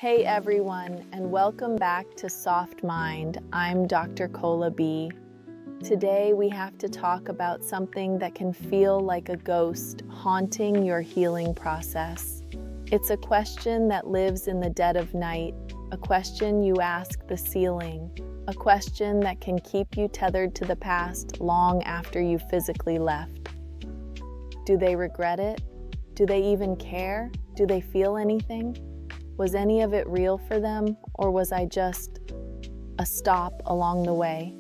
Hey everyone, and welcome back to Soft Mind. I'm Dr. Cola B. Today we have to talk about something that can feel like a ghost haunting your healing process. It's a question that lives in the dead of night, a question you ask the ceiling, a question that can keep you tethered to the past long after you physically left. Do they regret it? Do they even care? Do they feel anything? Was any of it real for them, or was I just a stop along the way?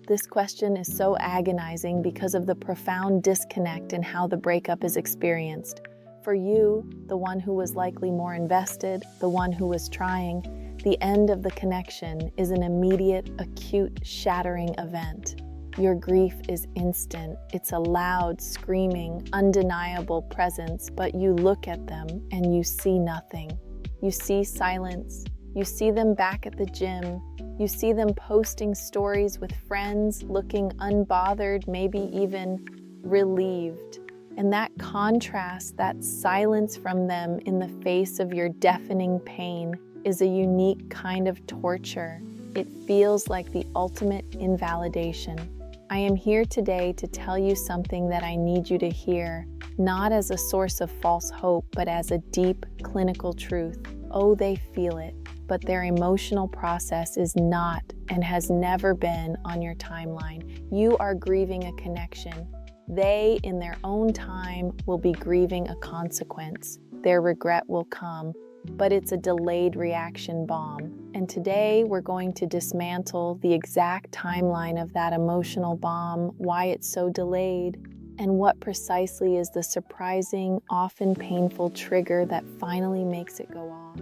This question is so agonizing because of the profound disconnect in how the breakup is experienced. For you, the one who was likely more invested, the one who was trying, the end of the connection is an immediate, acute, shattering event. Your grief is instant. It's a loud, screaming, undeniable presence, but you look at them and you see nothing. You see silence. You see them back at the gym. You see them posting stories with friends, looking unbothered, maybe even relieved. And that contrast, that silence from them in the face of your deafening pain, is a unique kind of torture. It feels like the ultimate invalidation. I am here today to tell you something that I need you to hear, not as a source of false hope, but as a deep clinical truth. Oh, they feel it, but their emotional process is not and has never been on your timeline. You are grieving a connection. They, in their own time, will be grieving a consequence. Their regret will come, but it's a delayed reaction bomb. And today we're going to dismantle the exact timeline of that emotional bomb, why it's so delayed, and what precisely is the surprising, often painful trigger that finally makes it go off.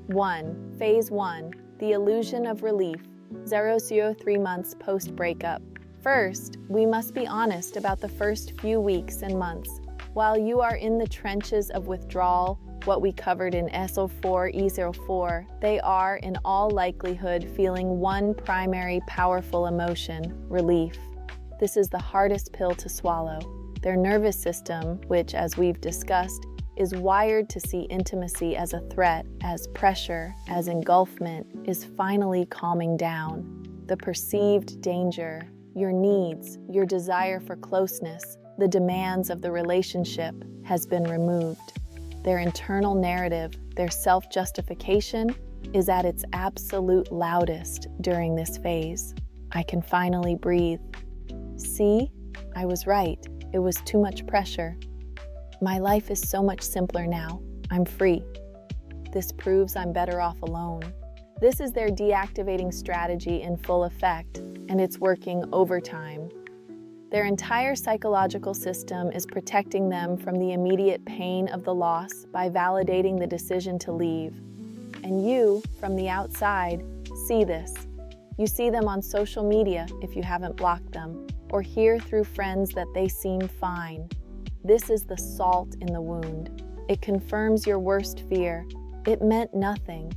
1. Phase 1. The illusion of relief. 0-3 months post-breakup. First, we must be honest about the first few weeks and months. While you are in the trenches of withdrawal, what we covered in SO4, E04, they are, in all likelihood, feeling one primary powerful emotion: relief. This is the hardest pill to swallow. Their nervous system, which, as we've discussed, is wired to see intimacy as a threat, as pressure, as engulfment, is finally calming down. The perceived danger, your needs, your desire for closeness, the demands of the relationship has been removed. Their internal narrative, their self-justification, is at its absolute loudest during this phase. I can finally breathe. See, I was right. It was too much pressure. My life is so much simpler now. I'm free. This proves I'm better off alone. This is their deactivating strategy in full effect, and it's working overtime. Their entire psychological system is protecting them from the immediate pain of the loss by validating the decision to leave. And you, from the outside, see this. You see them on social media if you haven't blocked them, or hear through friends that they seem fine. This is the salt in the wound. It confirms your worst fear. It meant nothing.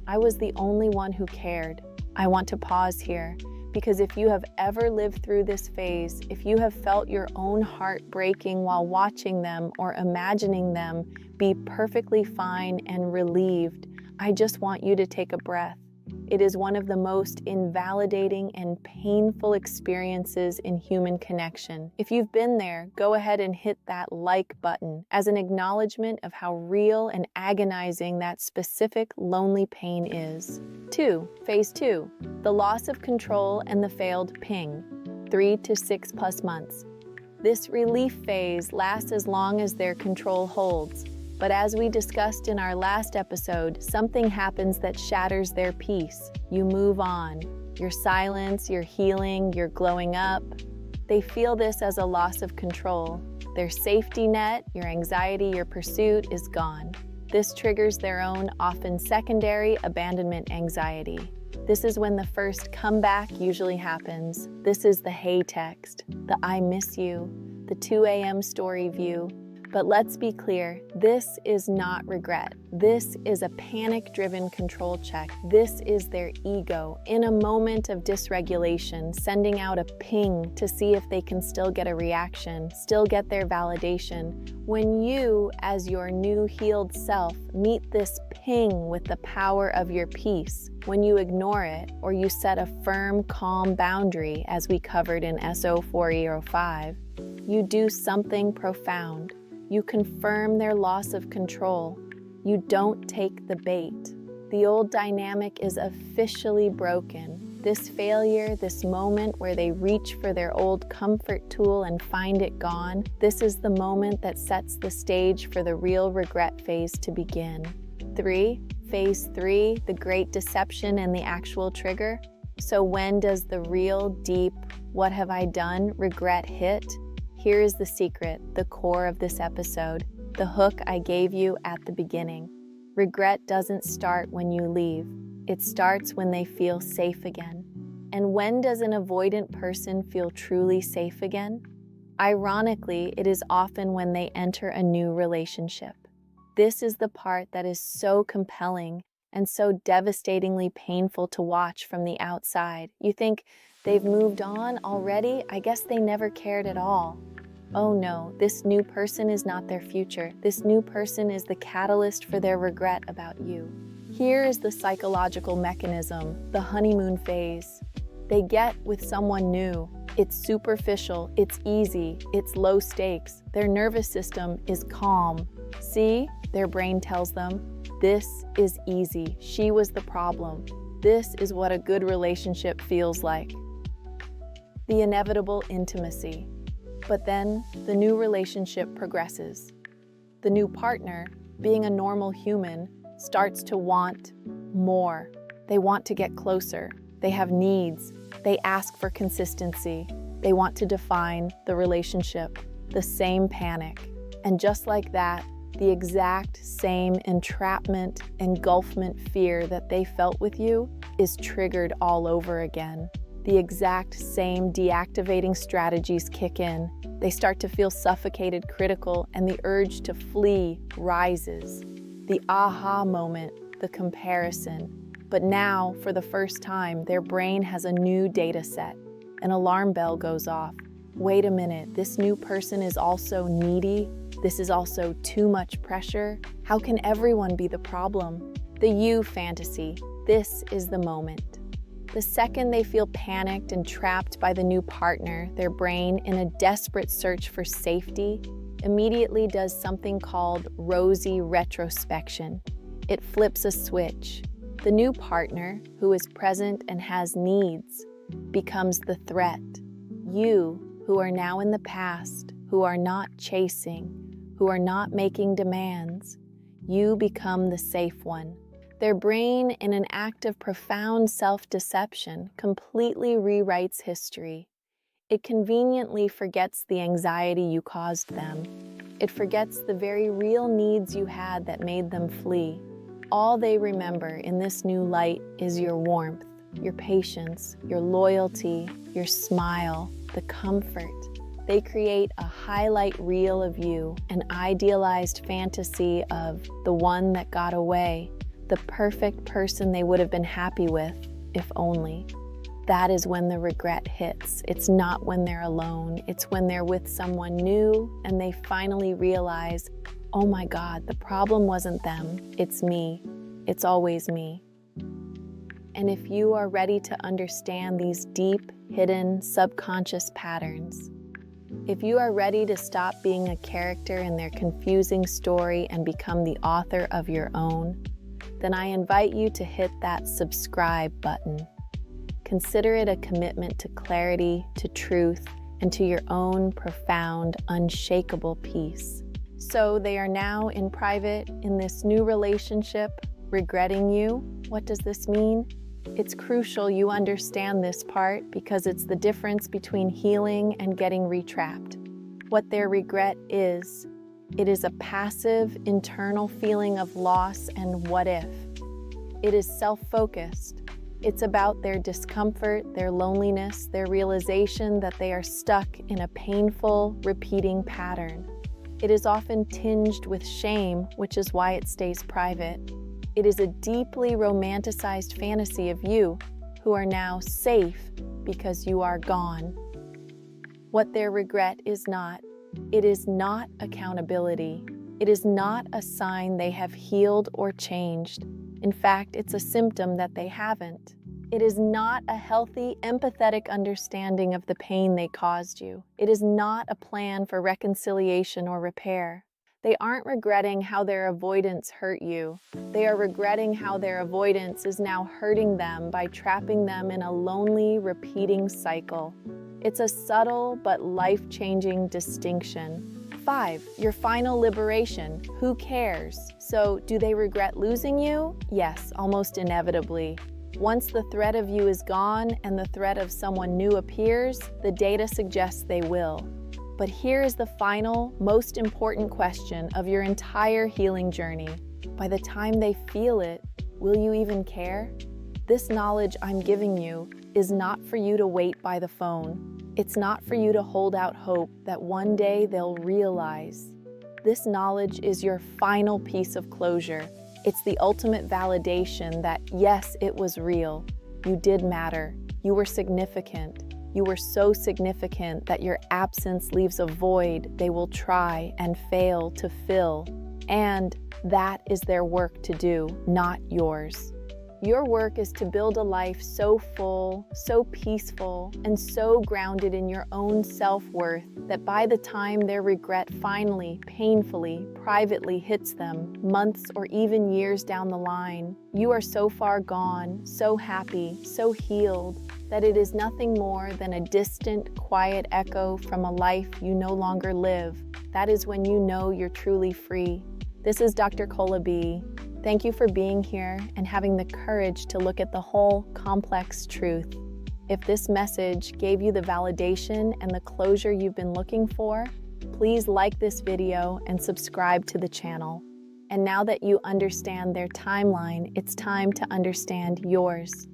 I was the only one who cared. I want to pause here, because if you have ever lived through this phase, if you have felt your own heart breaking while watching them or imagining them be perfectly fine and relieved, I just want you to take a breath. It is one of the most invalidating and painful experiences in human connection. If you've been there, go ahead and hit that like button as an acknowledgement of how real and agonizing that specific lonely pain is. 2. Phase 2. The loss of control and the failed ping. 3 to 6+ months. This relief phase lasts as long as their control holds. But as we discussed in our last episode, something happens that shatters their peace. You move on. Your silence, your healing, your glowing up. They feel this as a loss of control. Their safety net, your anxiety, your pursuit is gone. This triggers their own, often secondary, abandonment anxiety. This is when the first comeback usually happens. This is the hey text, the I miss you, the 2 a.m. story view. But let's be clear, this is not regret. This is a panic-driven control check. This is their ego in a moment of dysregulation, sending out a ping to see if they can still get a reaction, still get their validation. When you, as your new healed self, meet this ping with the power of your peace, when you ignore it or you set a firm, calm boundary, as we covered in SO 4E05, you do something profound. You confirm their loss of control. You don't take the bait. The old dynamic is officially broken. This failure, this moment where they reach for their old comfort tool and find it gone, this is the moment that sets the stage for the real regret phase to begin. Phase 3, the great deception and the actual trigger. So when does the real, deep, what have I done regret hit? Here is the secret, the core of this episode, the hook I gave you at the beginning. Regret doesn't start when you leave. It starts when they feel safe again. And when does an avoidant person feel truly safe again? Ironically, it is often when they enter a new relationship. This is the part that is so compelling and so devastatingly painful to watch from the outside. You think, they've moved on already? I guess they never cared at all. Oh no, this new person is not their future. This new person is the catalyst for their regret about you. Here is the psychological mechanism, the honeymoon phase. They get with someone new. It's superficial, it's easy, it's low stakes. Their nervous system is calm. See, their brain tells them, this is easy. She was the problem. This is what a good relationship feels like. The inevitable intimacy. But then the new relationship progresses. The new partner, being a normal human, starts to want more. They want to get closer. They have needs. They ask for consistency. They want to define the relationship. The same panic. And just like that, the exact same entrapment, engulfment fear that they felt with you is triggered all over again. The exact same deactivating strategies kick in. They start to feel suffocated, critical, and the urge to flee rises. The aha moment, the comparison. But now, for the first time, their brain has a new data set. An alarm bell goes off. Wait a minute, this new person is also needy? This is also too much pressure? How can everyone be the problem? The you fantasy. This is the moment. The second they feel panicked and trapped by the new partner, their brain, in a desperate search for safety, immediately does something called rosy retrospection. It flips a switch. The new partner, who is present and has needs, becomes the threat. You, who are now in the past, who are not chasing, who are not making demands, you become the safe one. Their brain, in an act of profound self-deception, completely rewrites history. It conveniently forgets the anxiety you caused them. It forgets the very real needs you had that made them flee. All they remember in this new light is your warmth, your patience, your loyalty, your smile, the comfort. They create a highlight reel of you, an idealized fantasy of the one that got away, the perfect person they would have been happy with, if only. That is when the regret hits. It's not when they're alone. It's when they're with someone new and they finally realize, oh my God, the problem wasn't them, it's me. It's always me. And if you are ready to understand these deep, hidden, subconscious patterns, if you are ready to stop being a character in their confusing story and become the author of your own, then I invite you to hit that subscribe button. Consider it a commitment to clarity, to truth, and to your own profound, unshakable peace. So they are now in private in this new relationship, regretting you. What does this mean? It's crucial you understand this part because it's the difference between healing and getting retrapped. What their regret is, it is a passive, internal feeling of loss and what if. It is self-focused. It's about their discomfort, their loneliness, their realization that they are stuck in a painful, repeating pattern. It is often tinged with shame, which is why it stays private. It is a deeply romanticized fantasy of you who are now safe because you are gone. What their regret is not. It is not accountability. It is not a sign they have healed or changed. In fact, it's a symptom that they haven't. It is not a healthy, empathetic understanding of the pain they caused you. It is not a plan for reconciliation or repair. They aren't regretting how their avoidance hurt you. They are regretting how their avoidance is now hurting them by trapping them in a lonely, repeating cycle. It's a subtle but life-changing distinction. 5. Your final liberation. Who cares? So, do they regret losing you? Yes, almost inevitably. Once the threat of you is gone and the threat of someone new appears, the data suggests they will. But here is the final, most important question of your entire healing journey. By the time they feel it, will you even care? This knowledge I'm giving you is not for you to wait by the phone. It's not for you to hold out hope that one day they'll realize. This knowledge is your final piece of closure. It's the ultimate validation that, yes, it was real. You did matter. You were significant. You were so significant that your absence leaves a void they will try and fail to fill. And that is their work to do, not yours. Your work is to build a life so full, so peaceful, and so grounded in your own self-worth that by the time their regret finally, painfully, privately hits them, months or even years down the line, you are so far gone, so happy, so healed, that it is nothing more than a distant, quiet echo from a life you no longer live. That is when you know you're truly free. This is Dr. Cola B. Thank you for being here and having the courage to look at the whole complex truth. If this message gave you the validation and the closure you've been looking for, please like this video and subscribe to the channel. And now that you understand their timeline, it's time to understand yours.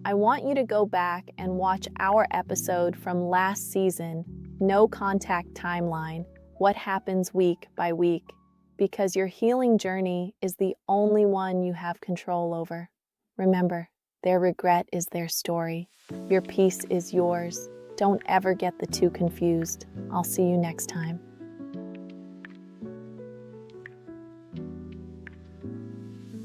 I want you to go back and watch our episode from last season, No Contact Timeline, What Happens Week by Week, because your healing journey is the only one you have control over. Remember, their regret is their story. Your peace is yours. Don't ever get the two confused. I'll see you next time.